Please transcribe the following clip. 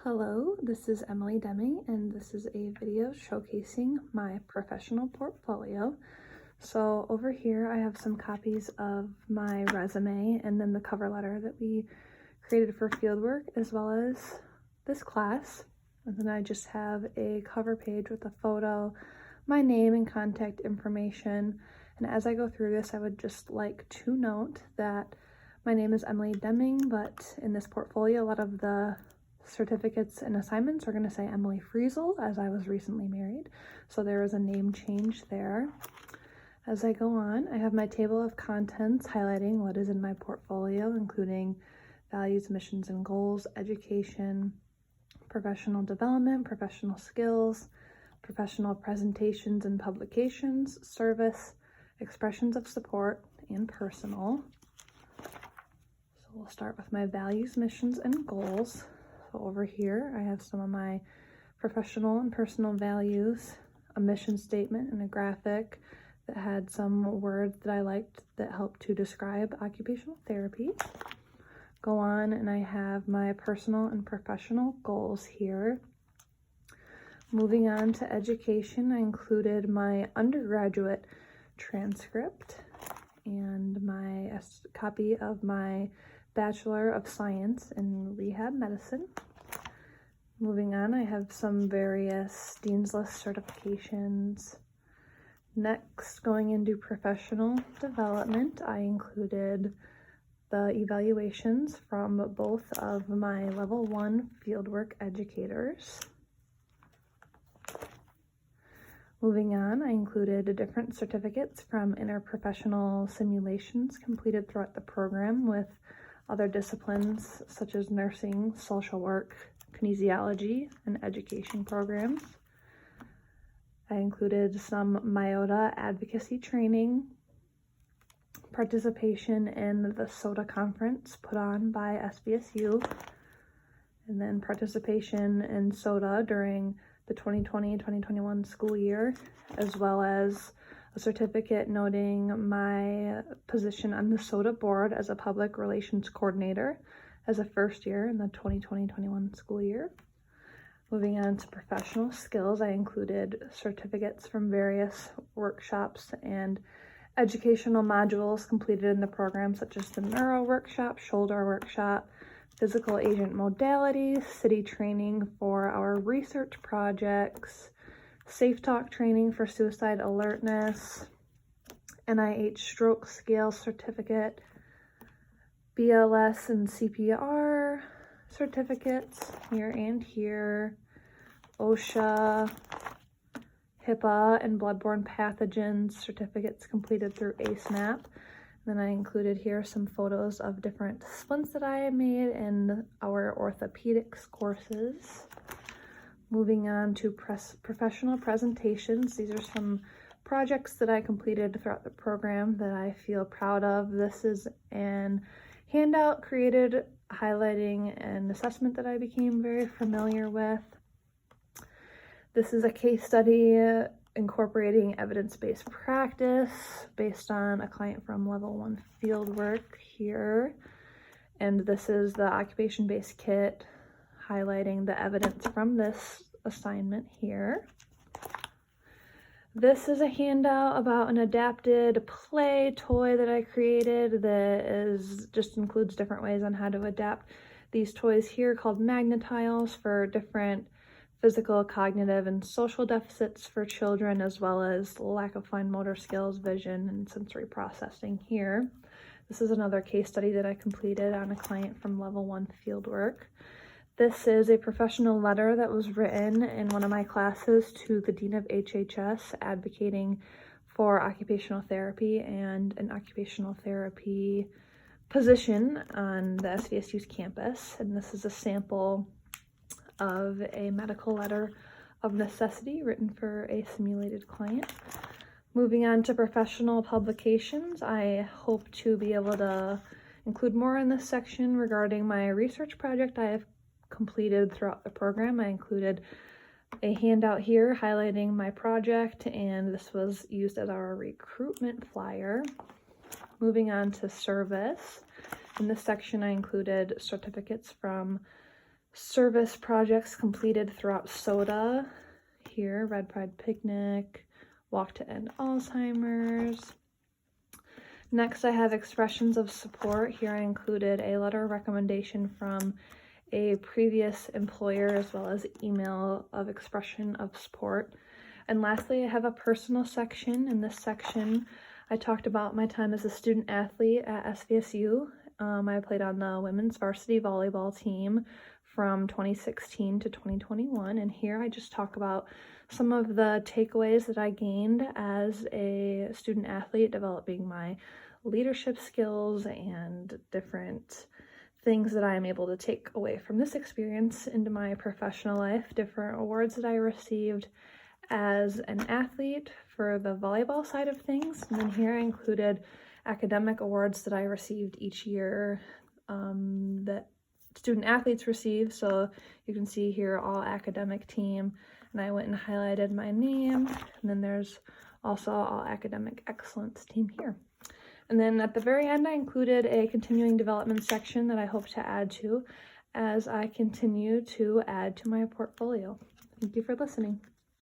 Hello, this is Emily Deming, and this is a video showcasing my professional portfolio. So over here I have some copies of my resume and then the cover letter that we created for fieldwork, as well as this class. And then I just have a cover page with a photo, my name and contact information. And as I go through this, I would just like to note that my name is Emily Deming, but in this portfolio, a lot of the certificates and assignments are going to say Emily Friesel, as I was recently married, so there is a name change there. As I go on, I have my table of contents highlighting what is in my portfolio, including values, missions, and goals, education, professional development, professional skills, professional presentations and publications, service, expressions of support, and personal. So we'll start with my values, missions, and goals. So over here, I have some of my professional and personal values, a mission statement, and a graphic that had some words that I liked that helped to describe occupational therapy. Go on, and I have my personal and professional goals here. Moving on to education, I included my undergraduate transcript and my copy of my Bachelor of Science in Rehab Medicine. Moving on, I have some various Dean's List certifications. Next, going into professional development, I included the evaluations from both of my level 1 fieldwork educators. Moving on, I included different certificates from interprofessional simulations completed throughout the program with other disciplines such as nursing, social work, kinesiology, and education programs. I included some MIOTA advocacy training, participation in the SOTA conference put on by SVSU, and then participation in SOTA during the 2020-2021 school year, as well as a certificate noting my position on the SOTA board as a public relations coordinator as a first year in the 2020-21 school year. Moving on to professional skills, I included certificates from various workshops and educational modules completed in the program, such as the neuro workshop, shoulder workshop, physical agent modalities, city training for our research projects, Safe Talk training for suicide alertness, NIH stroke scale certificate, BLS and CPR certificates here and here, OSHA, HIPAA, and bloodborne pathogens certificates completed through ASNAP. Then I included here some photos of different splints that I made in our orthopedics courses. Moving on to professional presentations. These are some projects that I completed throughout the program that I feel proud of. This is an handout created highlighting an assessment that I became very familiar with. This is a case study incorporating evidence-based practice based on a client from level 1 fieldwork here. And this is the occupation-based kit highlighting the evidence from this assignment here. This is a handout about an adapted play toy that I created that just includes different ways on how to adapt these toys here, called Magnetiles, for different physical, cognitive, and social deficits for children, as well as lack of fine motor skills, vision, and sensory processing here. This is another case study that I completed on a client from level 1 fieldwork. This is a professional letter that was written in one of my classes to the Dean of HHS advocating for occupational therapy and an occupational therapy position on the SVSU's campus. And this is a sample of a medical letter of necessity written for a simulated client. Moving on to professional publications, I hope to be able to include more in this section regarding my research project I have completed throughout the program. I included a handout here highlighting my project, and this was used as our recruitment flyer. Moving on to service, in this section I included certificates from service projects completed throughout SOTA. Here, Red Pride Picnic, Walk to End Alzheimer's. Next, I have expressions of support. Here I included a letter of recommendation from a previous employer as well as email of expression of support. And lastly, I have a personal section. In this section, I talked about my time as a student athlete at SVSU. I played on the women's varsity volleyball team from 2016 to 2021, and here I just talk about some of the takeaways that I gained as a student athlete, developing my leadership skills and different things that I am able to take away from this experience into my professional life, different awards that I received as an athlete for the volleyball side of things. And then here I included academic awards that I received each year that student athletes receive. So you can see here all academic team, and I went and highlighted my name, and then there's also all academic excellence team here. And then at the very end, I included a continuing development section that I hope to add to as I continue to add to my portfolio. Thank you for listening.